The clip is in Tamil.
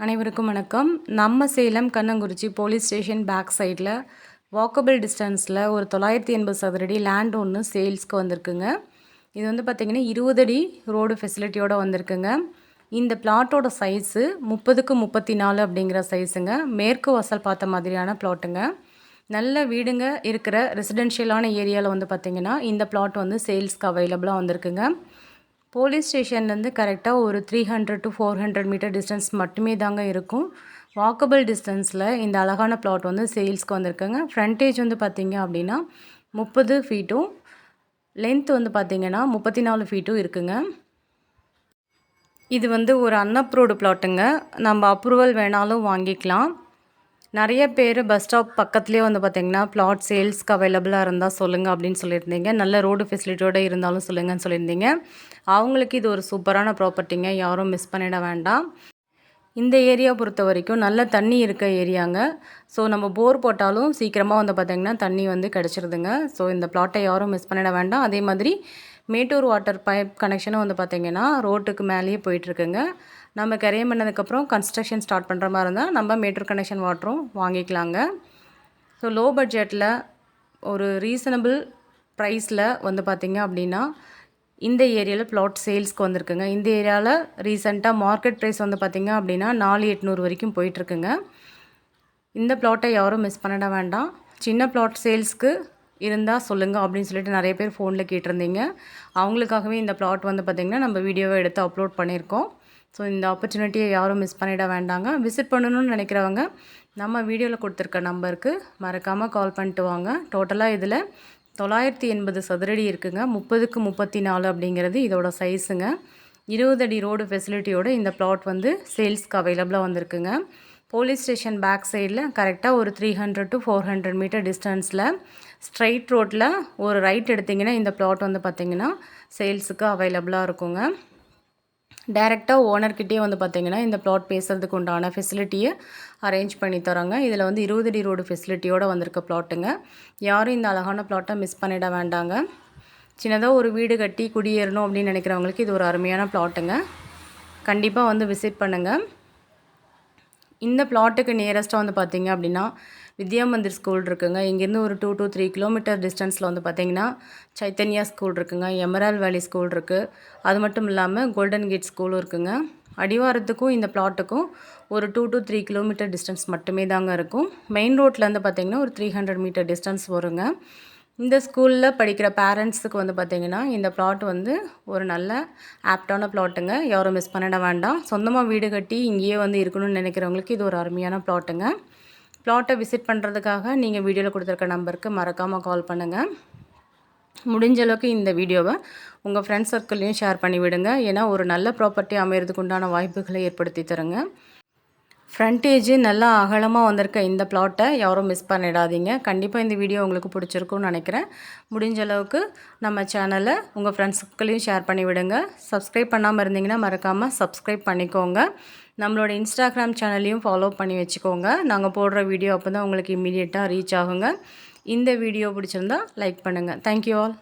அனைவருக்கும் வணக்கம். நம்ம Salem Kannankurichi police station back சைடில் வாக்கபிள் டிஸ்டன்ஸில் ஒரு 980 சதுரடி லேண்ட் ஒன்று சேல்ஸ்க்கு வந்திருக்குங்க. இது வந்து பார்த்திங்கன்னா 20 அடி ரோடு ஃபெசிலிட்டியோடு வந்திருக்குங்க. இந்த பிளாட்டோட சைஸு 30க்கு 34 அப்படிங்கிற சைஸுங்க. மேற்கு வாசல் பார்த்த மாதிரியான பிளாட்டுங்க. நல்ல வீடுங்க இருக்கிற ரெசிடென்ஷியலான ஏரியாவில் வந்து பார்த்திங்கன்னா இந்த பிளாட் வந்து சேல்ஸ்க்கு அவைலபிளாக வந்திருக்குங்க. போலீஸ் ஸ்டேஷன்லேருந்து கரெக்டாக ஒரு 300 to 400 மீட்டர் டிஸ்டன்ஸ் மட்டுமே தாங்க இருக்கும். வாக்கபிள் டிஸ்டன்ஸில் இந்த அழகான பிளாட் வந்து சேல்ஸ்க்கு வந்திருக்குங்க. ஃப்ரண்டேஜ் வந்து பார்த்திங்க அப்படின்னா 30 ஃபீட்டும், லென்த் வந்து பார்த்திங்கன்னா 34 ஃபீட்டும் இருக்குங்க. இது வந்து ஒரு அன்அப்ரூவ்டு பிளாட்டுங்க. நம்ம அப்ரூவல் வேணாலும் வாங்கிக்கலாம். நிறைய பேர் பஸ் ஸ்டாப் பக்கத்துலேயே வந்து பார்த்திங்கன்னா பிளாட் சேல்ஸ்க்கு அவைலபிளாக இருந்தால் சொல்லுங்கள் அப்படின்னு சொல்லியிருந்தீங்க. நல்ல ரோடு ஃபெசிலிட்டியோடு இருந்தாலும் சொல்லுங்கன்னு சொல்லியிருந்தீங்க. அவங்களுக்கு இது ஒரு சூப்பரான ப்ராப்பர்ட்டிங்க, யாரும் மிஸ் பண்ணிட வேண்டாம். இந்த ஏரியா பொறுத்த வரைக்கும் நல்ல தண்ணி இருக்க ஏரியாங்க. ஸோ நம்ம போர் போட்டாலும் சீக்கிரமாக வந்து பார்த்திங்கன்னா தண்ணி வந்து கிடச்சிருதுங்க. ஸோ இந்த பிளாட்டை யாரும் மிஸ் பண்ணிட வேண்டாம். அதே மாதிரி மேட்டூர் வாட்டர் பைப் கனெக்ஷனும் வந்து பார்த்திங்கன்னா ரோட்டுக்கு மேலேயே போயிட்டுருக்குங்க. நம்ம கரையம் பண்ணதுக்கப்புறம் கன்ஸ்ட்ரக்ஷன் ஸ்டார்ட் பண்ணுற மாதிரி இருந்தால் நம்ம மேட்டூர் கனெக்ஷன் வாட்டரும் வாங்கிக்கலாங்க. ஸோ லோ பட்ஜெட்டில் ஒரு ரீசனபிள் ப்ரைஸில் வந்து பார்த்திங்க அப்படின்னா இந்த ஏரியாவில் பிளாட் சேல்ஸ்க்கு வந்திருக்குங்க. இந்த ஏரியாவில் ரீசெண்டாக மார்க்கெட் ப்ரைஸ் வந்து பார்த்திங்க அப்படின்னா 4800 வரைக்கும் போயிட்டுருக்குங்க. இந்த பிளாட்டை யாரும் மிஸ் பண்ணிட வேண்டாம். சின்ன பிளாட் சேல்ஸ்க்கு இருந்தால் சொல்லுங்கள் அப்படின்னு சொல்லிட்டு நிறைய பேர் ஃபோனில் கேட்டிருந்தீங்க. அவங்களுக்காகவே இந்த பிளாட் வந்து பார்த்திங்கன்னா நம்ம வீடியோவை எடுத்து அப்லோட் பண்ணியிருக்கோம். ஸோ இந்த ஆப்பர்ச்சுனிட்டியை யாரும் மிஸ் பண்ணிட வேண்டாங்க. விசிட் பண்ணணும்னு நினைக்கிறவங்க நம்ம வீடியோவில் கொடுத்துருக்க நம்பருக்கு மறக்காமல் கால் பண்ணிட்டு வாங்க. டோட்டலாக இதில் 980 சதுரடி இருக்குங்க. 30க்கு 34 அப்படிங்கிறது இதோட சைஸுங்க. 20 அடி ரோடு ஃபெசிலிட்டியோடு இந்த பிளாட் வந்து சேல்ஸ்க்கு அவைலபிளாக வந்திருக்குங்க. போலீஸ் ஸ்டேஷன் பேக் சைடில் கரெக்டாக ஒரு 300 to 400 மீட்டர் டிஸ்டன்ஸில் ஸ்ட்ரைட் ரோட்டில் ஒரு ரைட் எடுத்திங்கன்னா இந்த பிளாட் வந்து பார்த்திங்கன்னா சேல்ஸுக்கு அவைலபிளாக இருக்குங்க. டைரெக்டாக ஓனர்கிட்டே வந்து பார்த்திங்கன்னா இந்த பிளாட் பேசுகிறதுக்கு உண்டான ஃபெசிலிட்டியை அரேஞ்ச் பண்ணி தராங்க. இதில் வந்து 20 அடி ரோடு ஃபெசிலிட்டியோடு வந்திருக்க பிளாட்டுங்க. யாரும் இந்த அழகான பிளாட்டை மிஸ் பண்ணிட வேண்டாங்க. சின்னதாக ஒரு வீடு கட்டி குடியேறணும் அப்படின்னு நினைக்கிறவங்களுக்கு இது ஒரு அருமையான பிளாட்டுங்க. கண்டிப்பாக வந்து விசிட் பண்ணுங்கள். இந்த பிளாட்டுக்கு நியரஸ்ட்டாக வந்து பார்த்திங்க அப்படின்னா வித்யா மந்திர் ஸ்கூல் இருக்குங்க. இங்கேருந்து ஒரு 2 to 3 கிலோமீட்டர் டிஸ்டன்ஸில் வந்து பார்த்திங்கன்னா சைத்தன்யா ஸ்கூல் இருக்குங்க. எமரால் வேலி ஸ்கூல் இருக்குது. அது மட்டும் இல்லாமல் கோல்டன் கேட் ஸ்கூலும் இருக்குங்க. அடிவாரத்துக்கும் இந்த பிளாட்டுக்கும் ஒரு 2 to 3 கிலோமீட்டர் டிஸ்டன்ஸ் மட்டுமே தாங்க இருக்கும். மெயின் ரோட்லேருந்து பார்த்திங்கன்னா ஒரு 300 மீட்டர் டிஸ்டன்ஸ் வருங்க. இந்த ஸ்கூலில் படிக்கிற பேரண்ட்ஸுக்கு வந்து பார்த்திங்கன்னா இந்த பிளாட் வந்து ஒரு நல்ல ஆப்டான பிளாட்டுங்க. யாரும் மிஸ் பண்ணிட வேண்டாம். சொந்தமாக வீடு கட்டி இங்கேயே வந்து இருக்கணும்னு நினைக்கிறவங்களுக்கு இது ஒரு அருமையான பிளாட்டுங்க. பிளாட்டை விசிட் பண்ணுறதுக்காக நீங்கள் வீடியோவில் கொடுத்துருக்க நம்பருக்கு மறக்காமல் கால் பண்ணுங்கள். முடிஞ்ச அளவுக்கு இந்த வீடியோவை உங்கள் ஃப்ரெண்ட்ஸ் சர்க்கிள்லையும் ஷேர் பண்ணிவிடுங்க. ஏன்னா ஒரு நல்ல ப்ராப்பர்ட்டி அமைகிறதுக்கு உண்டான வாய்ப்புகளை ஏற்படுத்தி தருங்க. ஃப்ரண்டேஜ் நல்லா அகலமாக வந்திருக்க இந்த பிளாட்டை யாரும் மிஸ் பண்ணிடாதீங்க. கண்டிப்பாக இந்த வீடியோ உங்களுக்கு பிடிச்சிருக்குன்னு நினைக்கிறேன். முடிஞ்ச அளவுக்கு நம்ம சேனலை உங்கள் ஃப்ரெண்ட்ஸுக்களையும் ஷேர் பண்ணிவிடுங்க. சப்ஸ்கிரைப் பண்ணாமல் இருந்தீங்கன்னா மறக்காமல் சப்ஸ்கிரைப் பண்ணிக்கோங்க. நம்மளோட இன்ஸ்டாகிராம் சேனலையும் ஃபாலோ பண்ணி வச்சுக்கோங்க. நாங்கள் போடுற வீடியோ அப்போ தான் உங்களுக்கு இம்மீடியட்டாக ரீச் ஆகுங்க. இந்த வீடியோ பிடிச்சிருந்தா லைக் பண்ணுங்கள். Thank you all.